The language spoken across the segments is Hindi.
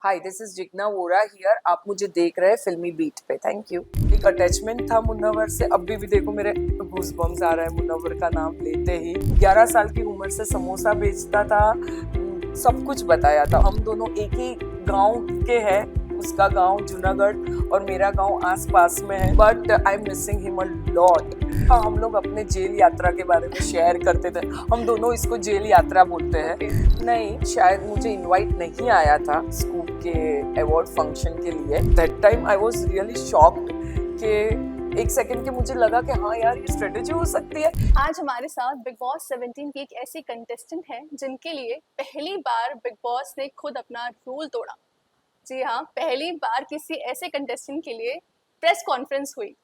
Hi this is Jigna Vora here. आप मुझे देख रहे हैं फिल्मी बीट पे। Thank you. एक अटैचमेंट था मुन्नवर से, अभी भी देखो मेरे गूज़बम्स आ रहा है मुन्नवर का नाम लेते ही। 11 साल की उम्र से समोसा बेचता था, सब कुछ बताया था। हम दोनों एक ही गांव के हैं, उसका गांव जूनागढ़ और मेरा गांव आस पास में है, but I am missing him a lot. हम लोग अपने जेल यात्रा के बारे में शेयर करते थे। हम दोनों इसको जेल यात्रा बोलते हैं। नहीं, शायद मुझे इनवाइट नहीं आया था स्कूल के अवार्ड फंक्शन के लिए। That time I was really shocked कि एक सेकंड के मुझे लगा कि हाँ यार, ये स्ट्रेटेजी हो सकती है। आज हमारे साथ बिग बॉस 17 की एक ऐसी कंटेस्टेंट है जिनके लिए पहली बार बिग बॉस ने खुद अपना रूल तोड़ा। जी हाँ, पहली बार किसी ऐसे कंटेस्टेंट के लिए प्रेस कॉन्फ्रेंस हुई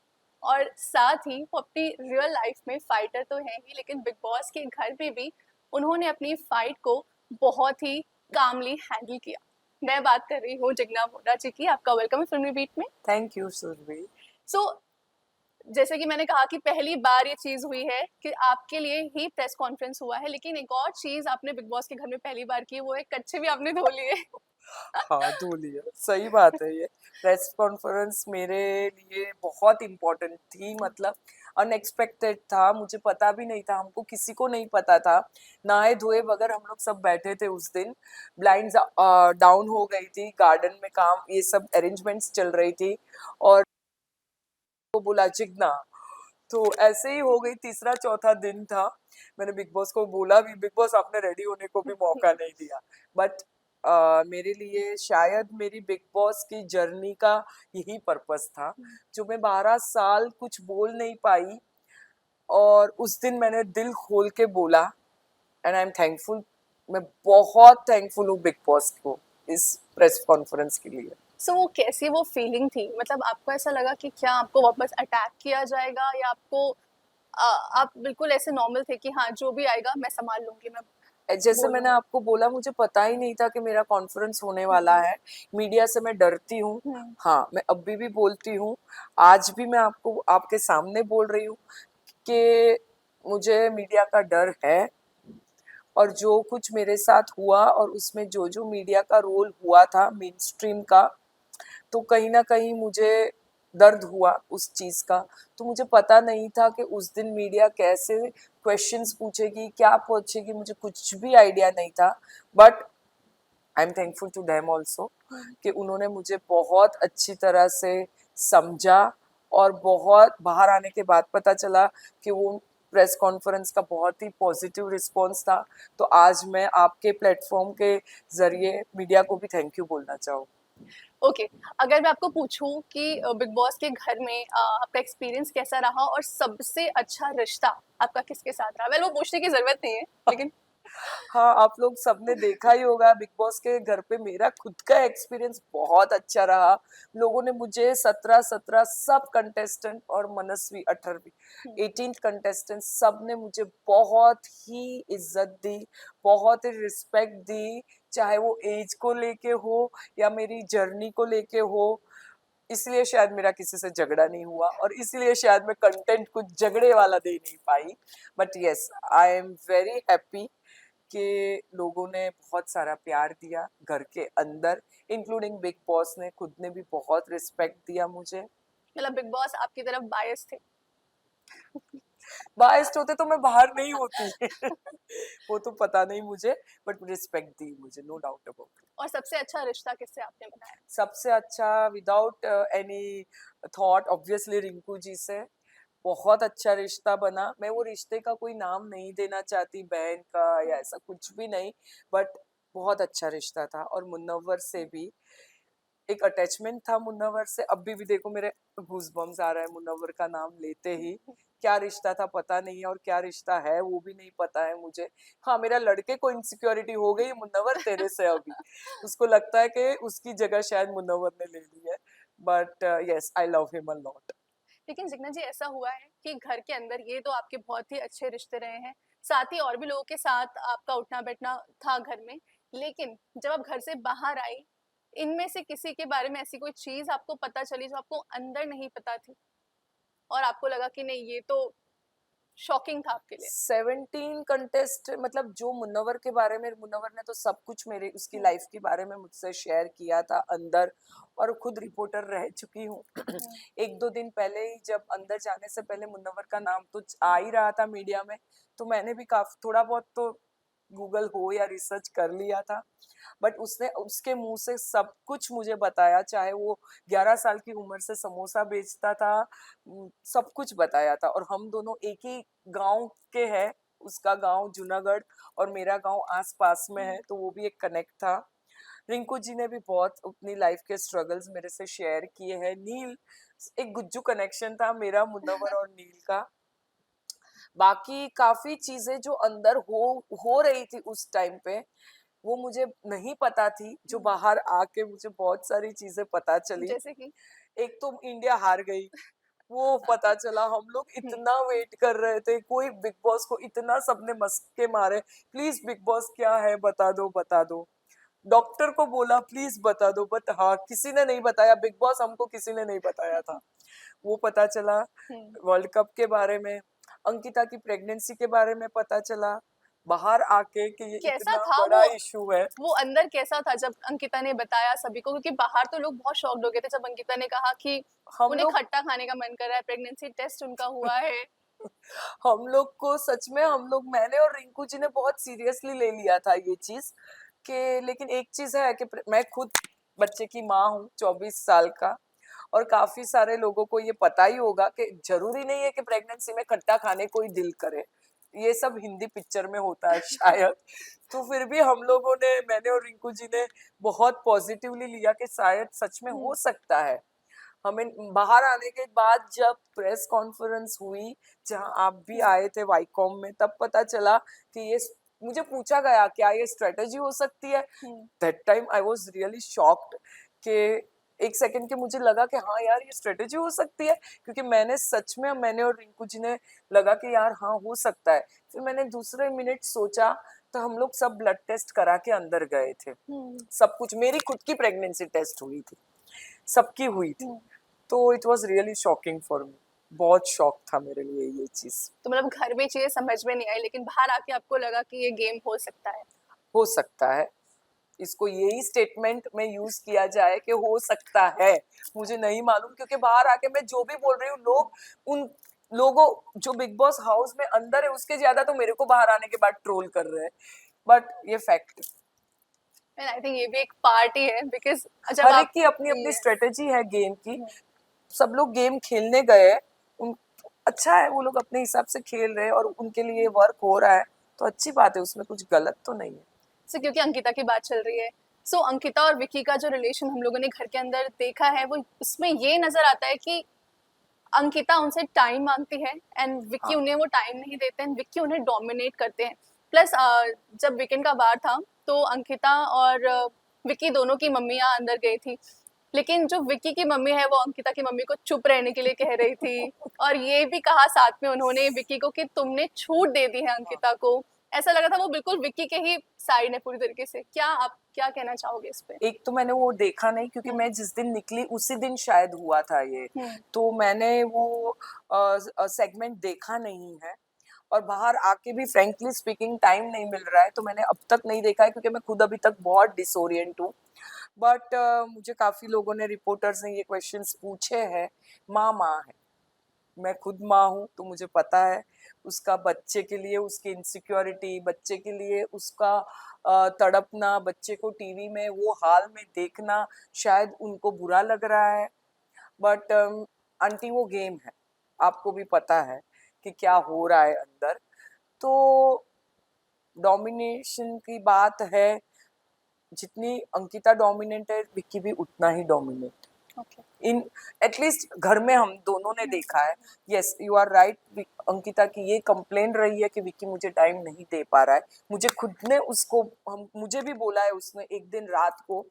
और साथ ही वो अपनी रियल लाइफ में फाइटर तो है ही, लेकिन बिग बॉस के घर पे भी उन्होंने अपनी फाइट को बहुत ही कामली हैंडल किया। मैं बात कर रही हूँ जिग्ना वोरा जी की। आपका वेलकम है फिल्मी बीट में। Thank you Surabhi. सो जैसे कि मैंने कहा कि पहली बार ये चीज हुई है कि आपके लिए ही प्रेस कॉन्फ्रेंस हुआ है, लेकिन एक और चीज आपने बिग बॉस के घर में पहली बार की, वो है कच्चे भी आपने धो लिए। हाँ, धो लिया, सही बात है। ये प्रेस कॉन्फ्रेंस मेरे लिए बहुत इम्पोर्टेंट थी, मतलब अनएक्सपेक्टेड था। मुझे पता भी नहीं था, हमको किसी को नहीं पता था। नहाए धोए बगैर हम लोग सब बैठे थे उस दिन। ब्लाइंड्स डाउन हो गई थी, गार्डन में काम ये सब अरेंजमेंट्स चल रही थी, और वो बोला चिकना, तो ऐसे ही हो गई। तीसरा चौथा दिन था, मैंने बिग बॉस को बोला भी, बिग बॉस आपने रेडी होने को भी मौका नहीं दिया। बट मेरे लिए शायद मेरी बिग बॉस की जर्नी का यही पर्पस था, जो मैं 12 साल कुछ बोल नहीं पाई, और उस दिन मैंने दिल खोल के बोला। एंड आई एम थैंकफुल, मैं बहुत थैंकफुल हूँ बिग बॉस को इस प्रेस कॉन्फ्रेंस के लिए। सो वो कैसी वो फीलिंग थी? मतलब आपको ऐसा लगा कि क्या आपको वापस अटैक किया जाएगा, या आपको आप बिल्कुल ऐसे नॉर्मल थे कि हाँ जो भी आएगा मैं संभाल लूंगी, मैं जैसे बोल मैंने लूंगी? आपको बोला, मुझे पता ही नहीं था कि मेरा कॉन्फ्रेंस होने वाला है। मीडिया से मैं डरती हूँ। हम्म। हाँ, मैं अभी भी बोलती हूँ। आज भी मैं आपको आपके सामने बोल रही हूँ कि मुझे मीडिया का डर है। और जो कुछ मेरे साथ हुआ, और उसमें जो जो मीडिया का रोल हुआ था मेन स्ट्रीम का, तो कहीं ना कहीं मुझे दर्द हुआ उस चीज़ का। तो मुझे पता नहीं था कि उस दिन मीडिया कैसे क्वेश्चंस पूछेगी, क्या पूछेगी, मुझे कुछ भी आइडिया नहीं था। But I am thankful to them also कि उन्होंने मुझे बहुत अच्छी तरह से समझा। और बहुत बाहर आने के बाद पता चला कि वो प्रेस कॉन्फ्रेंस का बहुत ही पॉजिटिव रिस्पॉन्स था। तो आज मैं आपके प्लेटफॉर्म के ज़रिए मीडिया को भी थैंक यू बोलना चाहूँ। ओके, अगर मैं आपको पूछूं कि बिग बॉस के घर में आपका एक्सपीरियंस कैसा रहा और सबसे अच्छा रिश्ता आपका किसके साथ रहा? वेल वो पूछने की जरूरत नहीं है, लेकिन हाँ, आप लोग सबने देखा ही होगा बिग बॉस के घर पे मेरा खुद का एक्सपीरियंस बहुत अच्छा रहा। लोगों ने मुझे 17-17 सब कंटेस्टेंट, और मनस्वी 18वीं 18th कंटेस्टेंट, सब ने मुझे बहुत ही इज्जत दी, बहुत ही रिस्पेक्ट दी। चाहे वो एज को लेके हो या मेरी जर्नी को लेके हो। इसलिए शायद मेरा किसी से झगड़ा नहीं हुआ, और इसलिए शायद मैं कंटेंट कुछ झगड़े वाला दे नहीं पाई। But yes, I am very happy के लोगों ने बहुत सारा प्यार दिया घर के अंदर, इंक्लूडिंग बिग बॉस ने खुद ने भी बहुत रिस्पेक्ट दिया मुझे। मतलब बिग बॉस आपकी तरफ बायस थे? बाइस्ड होते तो मैं बाहर नहीं होती। वो तो पता नहीं मुझे, बट रिस्पेक्ट दी मुझे, नो डाउट अबाउट इट। और सबसे अच्छा रिश्ता किससे आपने बनाया? सबसे अच्छा without any thought obviously Rinku ji से बहुत अच्छा रिश्ता बना। मैं वो रिश्ते का कोई नाम नहीं देना चाहती, बहन का या ऐसा कुछ भी नहीं, बट बहुत अच्छा रिश्ता था। और मुन्नवर से भी एक अटैचमेंट था मुन्नवर से, अभी भी देखो मेरे गूज़बम्स आ रहा है मुन्नवर का नाम लेते ही। क्या रिश्ता था पता नहीं है, और क्या रिश्ता है वो भी नहीं पता है मुझे। हाँ, मेरा लड़के को इनसिक्योरिटी हो गई मुन्नवर तेरे से अभी। उसको लगता है कि उसकी जगह शायद मुन्नवर ने ले ली है। But yes, I love him a lot. लेकिन जिग्ना जी, ऐसा हुआ है कि घर के अंदर ये तो आपके बहुत ही अच्छे रिश्ते रहे हैं, साथ ही और भी लोगों के साथ आपका उठना बैठना था घर में, लेकिन जब आप घर से बाहर आई, इनमें से किसी के बारे में ऐसी कोई चीज आपको पता चली जो आपको अंदर नहीं पता थी और आपको लगा कि नहीं ये तो शॉकिंग था आपके लिए? 17 कंटेस्ट मतलब जो मुन्नवर के बारे में, मुन्नवर ने तो सब कुछ मेरे उसकी हम्म, लाइफ के बारे में मुझसे शेयर किया था अंदर, और खुद रिपोर्टर रह चुकी हूँ। हम्म, एक दो दिन पहले ही जब अंदर जाने से पहले मुन्नवर का नाम तो आ ही रहा था मीडिया में, तो मैंने भी काफी थोड़ा बहुत तो गूगल हो या रिसर्च कर लिया था। बट उसने उसके मुंह से सब कुछ मुझे बताया, चाहे वो 11 साल की उम्र से समोसा बेचता था, सब कुछ बताया था। और हम दोनों एक ही गांव के हैं, उसका गांव जूनागढ़ और मेरा गांव आस पास में है, तो वो भी एक कनेक्ट था। रिंकू जी ने भी बहुत अपनी लाइफ के स्ट्रगल्स मेरे से शेयर किए हैं। नील, एक गुज्जू कनेक्शन था मेरा मुन्नवर और नील का। बाकी काफी चीजें जो अंदर हो रही थी उस टाइम पे, वो मुझे नहीं पता थी, जो बाहर आके मुझे बहुत सारी चीजें पता चली। जैसे कि एक तो इंडिया हार गई, वो पता चला। हम लोग हम्म, इतना वेट कर रहे थे, कोई बिग बॉस को इतना सबने मस्के मारे, प्लीज बिग बॉस क्या है बता दो बता दो। डॉक्टर को बोला प्लीज बता दो, बट हाँ किसी ने नहीं बताया, बिग बॉस हमको किसी ने नहीं बताया था। वो पता चला। हम्म, वर्ल्ड कप के बारे में, अंकिता की प्रेगनेंसी के बारे में पता चला बाहर आके कि ये कैसा इतना था बड़ा इशू है। वो अंदर कैसा था जब अंकिता ने बताया सभी को? क्योंकि बाहर तो लोग बहुत शॉक्ड हो गए थे जब अंकिता ने कहा कि हम उन्हें लोग खट्टा खाने का मन कर रहा है, प्रेगनेंसी टेस्ट उनका हुआ है। हम लोग को सच में, हम लोग, मैंने और रिंकू जी ने बहुत सीरियसली ले लिया था ये चीज कि, लेकिन एक चीज है कि मैं खुद बच्चे की माँ हूँ 24 साल का, और काफी सारे लोगों को ये पता ही होगा कि जरूरी नहीं है कि प्रेगनेंसी में खट्टा खाने को ही दिल करे, ये सब हिंदी पिक्चर में होता है शायद। तो फिर भी हम लोगों ने, मैंने और रिंकू जी ने बहुत पॉजिटिवली लिया कि शायद सच में हम्म, हो सकता है। हमें बाहर आने के बाद जब प्रेस कॉन्फ्रेंस हुई, जहां आप भी हम्म, आए थे वाईकॉम में, तब पता चला कि ये, मुझे पूछा गया क्या ये स्ट्रेटेजी हो सकती है। Hmm, that time I was really shocked कि एक सेकंड के मुझे लगा कि हाँ यार ये स्ट्रेटेजी हो सकती है, क्योंकि मैंने सच में, मैंने और रिंकू जी ने लगा कि यार हाँ हो सकता है। फिर मैंने दूसरे मिनट सोचा, तो हम लोग सब ब्लड टेस्ट करा के अंदर गए थे। हम्म, सब कुछ, मेरी खुद की प्रेगनेंसी टेस्ट हुई थी, सबकी हुई थी। हम्म। तो it was really shocking for me, बहुत शॉक था मेरे लिए ये चीज। तो मतलब घर में चीजें समझ में नहीं आई, लेकिन बाहर आके आपको लगा कि ये गेम हो सकता है। हो सकता है, इसको यही स्टेटमेंट में यूज किया जाए कि हो सकता है। मुझे नहीं मालूम, क्योंकि बाहर आके मैं जो भी बोल रही हूँ, लोग, उन लोगों जो बिग बॉस हाउस में अंदर है उसके ज्यादा तो मेरे को बाहर आने के बाद ट्रोल कर रहे हैं, बट ये फैक्ट। एंड आई थिंक ये भी एक पार्ट ही है, बिकॉज जब हर एक आप की अपनी अपनी Yes. स्ट्रेटेजी है गेम की। हम्म, सब लोग गेम खेलने गए, उन, अच्छा है वो लोग अपने हिसाब से खेल रहे हैं और उनके लिए वर्क हो रहा है, तो अच्छी बात है, उसमें कुछ गलत तो नहीं है। so, क्योंकि अंकिता की बात चल रही है, सो अंकिता और विकी का जो रिलेशन हम लोगों ने घर के अंदर देखा है, वो उसमें ये नजर आता है कि अंकिता उनसे टाइम मांगती है एंड विक्की हाँ, उन्हें वो टाइम नहीं देते हैं, विक्की उन्हें डोमिनेट करते हैं। प्लस जब वीकेंड का बार था तो अंकिता और विक्की दोनों की मम्मियाँ अंदर गई थी, लेकिन जो विक्की की मम्मी है वो अंकिता की मम्मी को चुप रहने के लिए कह रही थी, और ये भी कहा साथ में उन्होंने विक्की को कि तुमने छूट दे दी है हाँ। अंकिता को। ऐसा लगा था वो बिल्कुल विक्की के ही साइड है पूरी तरीके से। क्या आप क्या कहना चाहोगे इस पे? एक तो मैंने वो देखा नहीं, क्योंकि हम्म, मैं जिस दिन निकली उसी दिन शायद हुआ था ये, हम्म, तो मैंने वो सेगमेंट देखा नहीं है। और बाहर आके भी फ्रेंकली स्पीकिंग टाइम नहीं मिल रहा है, तो मैंने अब तक नहीं देखा है, क्योंकि मैं खुद अभी तक बहुत डिसोरिएंट हूँ। बट मुझे काफी लोगों ने, रिपोर्टर्स ने ये क्वेश्चंस पूछे हैं। माँ माँ है, मैं खुद माँ हूँ, तो मुझे पता है उसका बच्चे के लिए उसकी इनसिक्योरिटी, बच्चे के लिए उसका तड़पना, बच्चे को टीवी में वो हाल में देखना शायद उनको बुरा लग रहा है। बट आंटी वो गेम है, आपको भी पता है कि क्या हो रहा है अंदर। तो डोमिनेशन की बात है, जितनी अंकिता डोमिनेंट है, विक्की भी उतना ही डोमिनेंट ओके, इन, एटलीस्ट घर में हम दोनों ने देखा है। Yes you are right, Ankita की ये कंप्लेन रही है कि विक्की मुझे टाइम नहीं दे पा रहा है। मुझे खुद ने उसको, हम, मुझे भी बोला है उसने एक दिन रात को,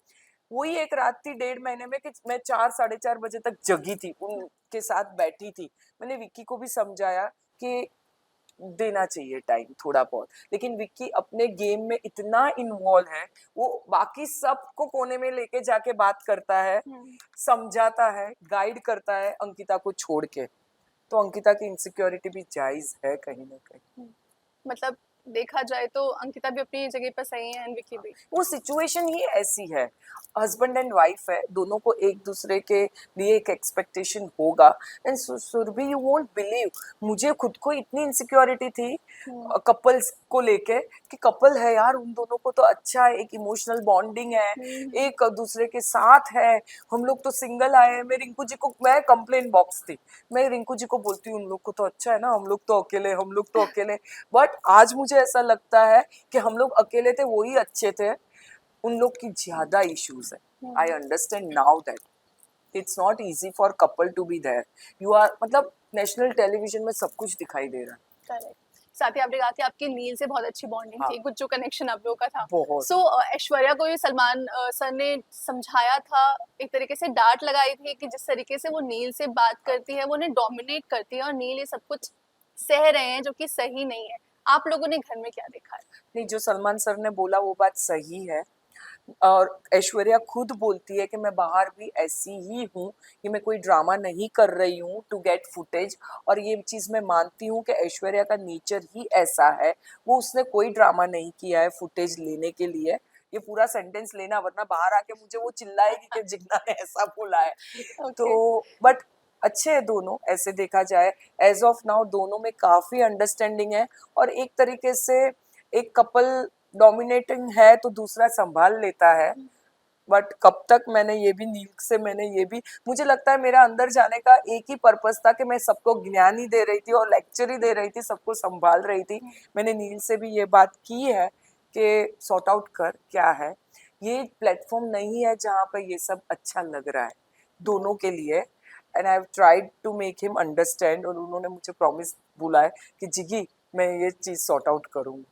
वही एक रात थी 1.5 महीने में, कि मैं 4 साढ़े 4 बजे तक जगी थी, उनके साथ बैठी थी। मैंने विक्की को भी समझाया कि देना चाहिए टाइम थोड़ा बहुत, लेकिन विक्की अपने गेम में इतना इन्वॉल्व है, वो बाकी सबको कोने में लेके जाके बात करता है, समझाता है, गाइड करता है अंकिता को छोड़ के। तो अंकिता की इनसिक्योरिटी भी जायज है कहीं ना कहीं। मतलब देखा जाए तो अंकिता भी अपनी जगह पर सही है एंड विकी भी। वो सिचुएशन ही ऐसी है, हस्बैंड एंड वाइफ है, दोनों को एक दूसरे के लिए एक एक्सपेक्टेशन होगा। And Surbhi you won't believe, मुझे खुद को इतनी इनसिक्योरिटी थी कपल्स को लेके कि कपल है यार, उन दोनों को तो अच्छा है, एक इमोशनल बॉन्डिंग है, एक दूसरे के साथ है। हम लोग तो सिंगल आए हैं। मैं रिंकू जी को, मैं कंप्लेन बॉक्स थी, मैं रिंकू जी को बोलती हूँ उन लोग को तो अच्छा है ना, हम लोग तो अकेले, हम लोग तो अकेले। बट आज मुझे ऐसा लगता है कि हम लोग अकेले थे वही अच्छे थे, उन लोग की ज्यादा इश्यूज है। I understand now that it's not easy for couple to be there. You are, मतलब नेशनल टेलीविजन में सब कुछ दिखाई दे रहा है। करेक्ट। साथ ही आपने कहा कि आपकी नील से बहुत अच्छी बॉन्डिंग हाँ, थी, कुछ जो कनेक्शन आप लोगों का था। बहुत। सो ऐश्वर्या को ये सलमान सर ने समझाया था, एक तरीके से डांट लगाई थी कि जिस तरीके से वो नील से बात करती है वो उन्हें डोमिनेट करती है और नील ये सब कुछ सह रहे हैं जो कि सही नहीं है। आप लोगों ने घर में क्या देखा है? नहीं, जो सलमान सर ने बोला वो बात सही है। और ऐश्वर्या खुद बोलती है कि मैं बाहर भी ऐसी ही हूँ, कि मैं कोई ड्रामा नहीं कर रही हूँ टू गेट फुटेज। और ये चीज़ मैं मानती हूँ कि ऐश्वर्या का नेचर ही ऐसा है, वो उसने कोई ड्रामा नहीं किया है फुटेज लेने के लिए। ये पूरा सेंटेंस लेना, वरना बाहर आके मुझे वो चिल्लाएगी कि जिग्ना ने ऐसा बोला है। ओके। तो बट अच्छे हैं दोनों, ऐसे देखा जाए एज ऑफ नाउ दोनों में काफी अंडरस्टैंडिंग है। और एक तरीके से एक कपल डोमिनेटिंग है तो दूसरा संभाल लेता है। बट कब तक, मैंने ये भी नील से, मैंने ये भी, मुझे लगता है मेरा अंदर जाने का एक ही पर्पस था कि मैं सबको ज्ञान ही दे रही थी और लेक्चर ही दे रही थी, सबको संभाल रही थी। मैंने नील से भी ये बात की है कि सॉर्ट आउट कर क्या है, ये प्लेटफॉर्म नहीं है जहाँ पे ये सब अच्छा लग रहा है दोनों के लिए। And I have tried to make him understand, और उन्होंने मुझे प्रॉमिस बोला है कि जिगी मैं ये चीज़ सॉर्ट आउट करूँगी।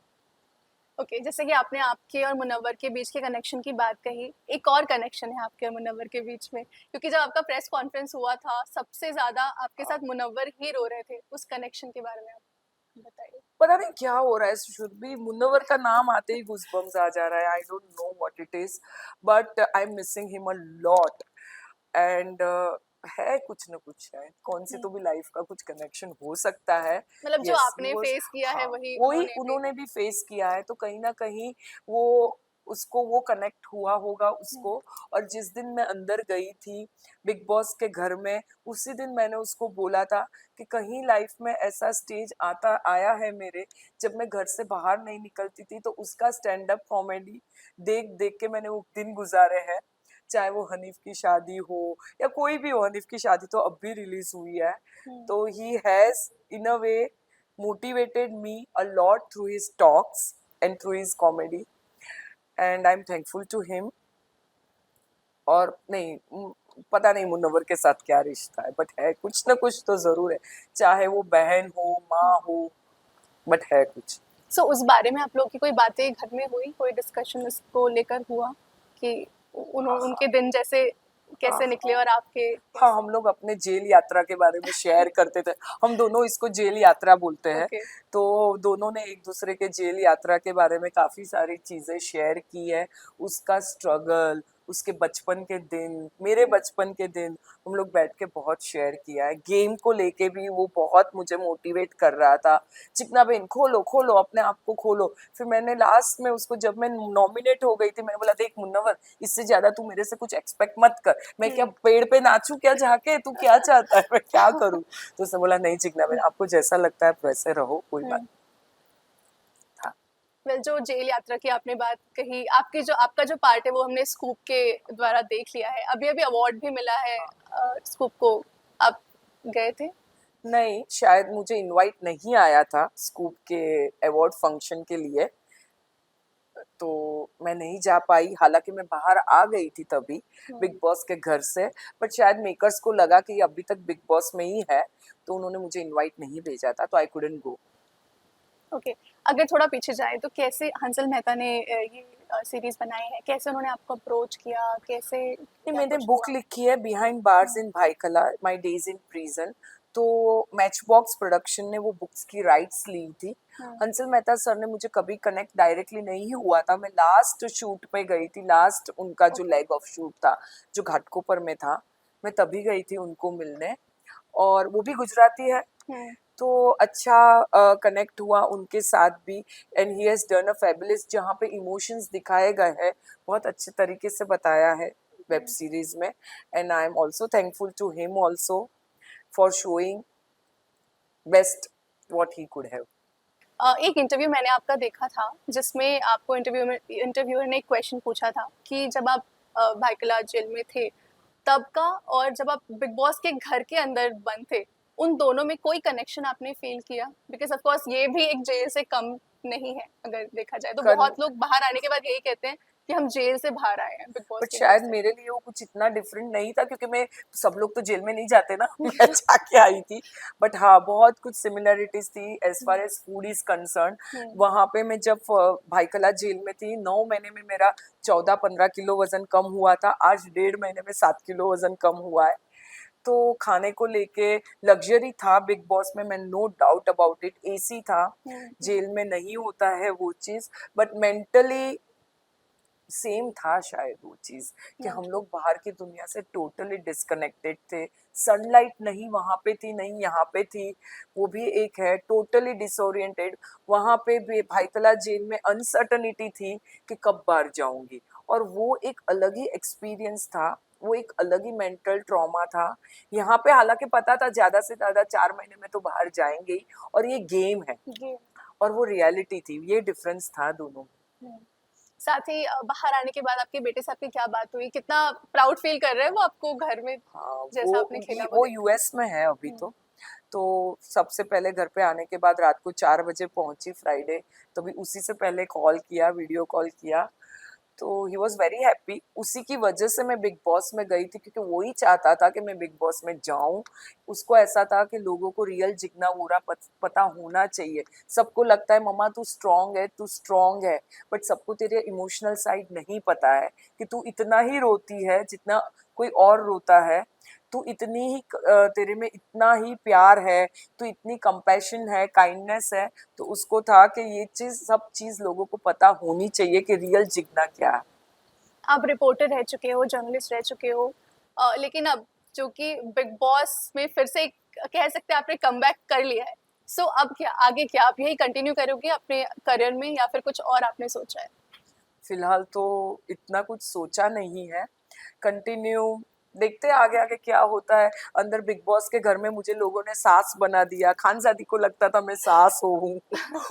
ओके, जैसे कि आपने आपके और मुनव्वर के बीच के कनेक्शन की बात कही, एक और कनेक्शन है आपके और मुनव्वर के बीच में, क्योंकि जब आपका प्रेस कॉन्फ्रेंस हुआ था सबसे ज्यादा आपके साथ मुनव्वर ही रो रहे थे। उस कनेक्शन के बारे में आप बताइए। पता नहीं क्या हो रहा है, सुरभि मुनव्वर का नाम आते ही गूज़बम्स आ जा रहा है। I don't know what it is, but I am missing him a lot. And है कुछ ना कुछ, है कौन सी तो भी लाइफ का कुछ कनेक्शन हो सकता है। मतलब जो यस, आपने फेस किया है हाँ, वही वही उन्होंने भी। उन्होंने भी फेस किया है, तो कहीं ना कहीं वो, उसको वो कनेक्ट हुआ होगा उसको। और जिस दिन मैं अंदर गई थी बिग बॉस के घर में, उसी दिन मैंने उसको बोला था कि कहीं लाइफ में ऐसा स्टेज आता आया है मेरे, जब मैं घर से बाहर नहीं निकलती थी, तो उसका स्टैंड अप कॉमेडी देख देख के मैंने वो दिन गुजारे हैं। चाहे वो हनीफ की शादी हो या कोई भी हो, हनीफ की शादी तो अब भी रिलीज हुई है। तो he has in a way motivated me a lot through his talks and through his comedy, and I'm thankful to him. और नहीं, पता नहीं मुनव्वर के साथ क्या रिश्ता है, बट है कुछ ना कुछ तो जरूर है, चाहे वो बहन हो माँ हो, बट है कुछ। सो उस बारे में आप लोग की कोई बातें घर में हुई, कोई डिस्कशन उसको लेकर हुआ कि उनके दिन जैसे कैसे निकले और आपके हाँ, कैसे? हम लोग अपने जेल यात्रा के बारे में शेयर करते थे। हम दोनों इसको जेल यात्रा बोलते हैं। ओके। तो दोनों ने एक दूसरे के जेल यात्रा के बारे में काफी सारी चीजें शेयर की है। उसका स्ट्रगल, उसके बचपन के दिन, मेरे बचपन के दिन, हम लोग बैठ के बहुत शेयर किया है। गेम को लेके भी वो बहुत मुझे मोटिवेट कर रहा था, चिकना बहन खोलो खोलो अपने आप को खोलो। फिर मैंने लास्ट में उसको, जब मैं नॉमिनेट हो गई थी, मैंने बोला देख मुन्नवर, इससे ज्यादा तू मेरे से कुछ एक्सपेक्ट मत कर। मैं क्या पेड़ पे नाचूं क्या जाके, तू क्या चाहता है मैं क्या करूं? तो उसने बोला नहीं चिकना बहन, आपको जैसा लगता है वैसे रहो, कोई बात। हाँ, वेल, जो जेल यात्रा की आपने बात कही, आपकी जो आपका जो पार्ट है वो हमने स्कूप के द्वारा देख लिया है। अभी अभी अवार्ड भी मिला है स्कूप को, आप गए थे? नहीं, शायद मुझे इनवाइट नहीं आया था स्कूप के अवार्ड फंक्शन के लिए, तो मैं नहीं जा पाई। हालांकि मैं बाहर आ गई थी तभी बिग बॉस के घर से, बट शायद मेकर्स को लगा कि ये अभी तक बिग बॉस में ही है, तो उन्होंने मुझे इनवाइट नहीं भेजा था, तो आई कुडंट गो। ओके। अगर थोड़ा पीछे जाए तो कैसे हंसल मेहता ने ये सीरीज बनाई है, कैसे उन्होंने आपको अप्रोच किया, कैसे नहीं, क्या मैंने कुछ बुक हुआ? लिखी है behind bars in Byculla, my days in prison. तो मैच बॉक्स प्रोडक्शन ने वो बुक्स की राइट्स ली थी। हंसल मेहता सर ने मुझे कभी कनेक्ट डायरेक्टली नहीं हुआ था। मैं लास्ट शूट पे गई थी, लास्ट उनका जो ओके। लेग ऑफ शूट था जो घाटकोपर में था, मैं तभी गई थी उनको मिलने। और वो भी गुजराती है, तो अच्छा कनेक्ट हुआ उनके साथ भी and he has done a fabulous, जहाँ पे इमोशंस दिखाए गए हैं बहुत अच्छे तरीके से बताया है वेब सीरीज में, and I am also thankful to him also for showing best what he could have. एक इंटरव्यू मैंने आपका देखा था जिसमें आपको इंटरव्यूअर ने एक क्वेश्चन पूछा था कि जब आप भायखला जेल में थे तब का और जब आप बिग बॉस के घर के अंदर बंद थे, उन दोनों में कोई कनेक्शन आपने फील किया? बिकॉज ऑफ कोर्स ये भी एक जेल से कम नहीं है अगर देखा जाए तो। बहुत लोग बाहर आने के बाद यही कहते हैं कि हम जेल से बाहर आए हैं बिग बॉस बट के घर शायद से। मेरे लिए वो कुछ इतना डिफरेंट नहीं था क्योंकि मैं, सब लोग तो जेल में नहीं जाते ना मैं जाके आई थी, बट हाँ बहुत कुछ सिमिलरिटीज थी as far as food is concern. वहां पे मैं जब भायखला जेल में थी 9 महीने में मेरा 14-15 किलो वजन कम हुआ था, आज 1.5 महीने में 7 किलो वजन कम हुआ है। तो खाने को लेके लग्जरी था बिग बॉस में, मैं no doubt about it, AC था, जेल में नहीं होता है वो चीज, बट मेंटली सेम था शायद वो चीज कि हम लोग बाहर की दुनिया से टोटली डिस्कनेक्टेड थे, सनलाइट नहीं वहां पे थी नहीं यहाँ पे थी, वो भी एक है, टोटली डिसोरिएंटेड। वहां पे भी भायखला जेल में अनसर्टनिटी थी कि कब बाहर जाऊंगी, और वो एक अलग ही एक्सपीरियंस था, वो एक अलग ही मेंटल ट्रॉमा था। यहाँ पे हालांकि पता था ज्यादा से ज्यादा 4 महीने में तो बाहर जाएंगे ही, और ये गेम है और वो रियलिटी थी, ये डिफरेंस था दोनों में। साथ ही बाहर आने के बाद आपके बेटे से आपकी क्या बात हुई? कितना प्राउड फील कर रहे हैं वो आपको घर में हाँ जैसा आपने खेला वो वो देख यूएस में है अभी तो सबसे पहले घर पे आने के बाद रात को 4 बजे पहुंची फ्राइडे, तो भी उसी से पहले कॉल किया, वीडियो कॉल किया, तो ही वॉज वेरी हैप्पी। उसी की वजह से मैं बिग बॉस में गई थी क्योंकि वो ही चाहता था कि मैं बिग बॉस में जाऊं। उसको ऐसा था कि लोगों को रियल जिगना वोरा पता होना चाहिए। सबको लगता है मम्मा तू स्ट्रांग है, बट सबको तेरे इमोशनल साइड नहीं पता है कि तू इतना ही रोती है जितना कोई और रोता है, तू इतनी ही तेरे में इतना ही प्यार है, तू इतनी कंपैशन है, काइंडनेस है। तो उसको था कि ये चीज, सब चीज लोगों को पता होनी चाहिए कि रियल जिगना क्या है। आप रिपोर्टर रह चुके हो, जर्नलिस्ट रह चुके हो, लेकिन अब जो कि बिग बॉस में फिर से कह सकते हैं आपने कमबैक कर लिया है, सो अब क्या आगे, क्या आप यही कंटिन्यू करोगे अपने करियर में या फिर कुछ और आपने सोचा है? फिलहाल तो इतना कुछ सोचा नहीं है, कंटिन्यू देखते हैं आगे आगे क्या होता है। अंदर बिग बॉस के घर में मुझे लोगों ने सास बना दिया, खानजादी को लगता था मैं सास हूँ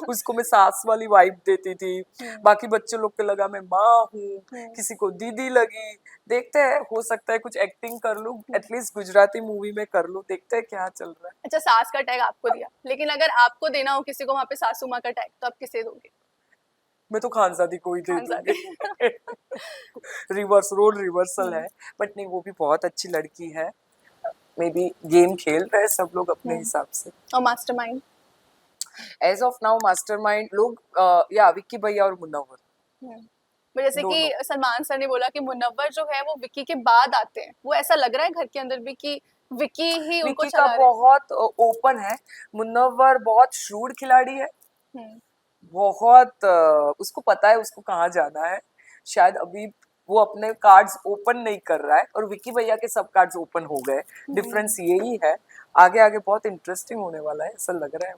उसको मैं सास वाली वाइब देती थी, बाकी बच्चों लोग को लगा मैं माँ हूँ, किसी को दीदी लगी। देखते हैं, हो सकता है कुछ एक्टिंग कर लूँ, एटलीस्ट गुजराती मूवी में कर लूँ, देखते हैं क्या चल रहा है। अच्छा, सास का टैग आपको दिया, लेकिन अगर आपको देना हो किसी को वहाँ पे सासू माँ का टैग, तो आप किसे दोगे? मैं तो खानजादी को ही दे खानजादी। दूंगी रिवर्स रोल रिवर्सल है, बट नहीं वो भी बहुत अच्छी लड़की है, मे बी गेम खेल रहे हैं सब लोग अपने हिसाब से। और mastermind? As of now mastermind लोग या विक्की भैया और मुन्नवर जैसे कि दोनों। सलमान सर ने बोला कि मुनव्वर जो है वो विक्की के बाद आते हैं, वो ऐसा लग रहा है घर के अंदर भी कि विक्की ही उनको विक्की का चला रहे बहुत ओपन है, मुन्नवर बहुत श्रूड खिलाड़ी है, हैं। बहुत उसको पता है उसको कहाँ जाना है। शायद अभी वो अपने कार्ड्स ओपन नहीं कर रहा है, और विक्की भैया के सब कार्ड्स ओपन हो गए, डिफरेंस यही है। आगे आगे बहुत इंटरेस्टिंग होने वाला है, ऐसा लग रहा है।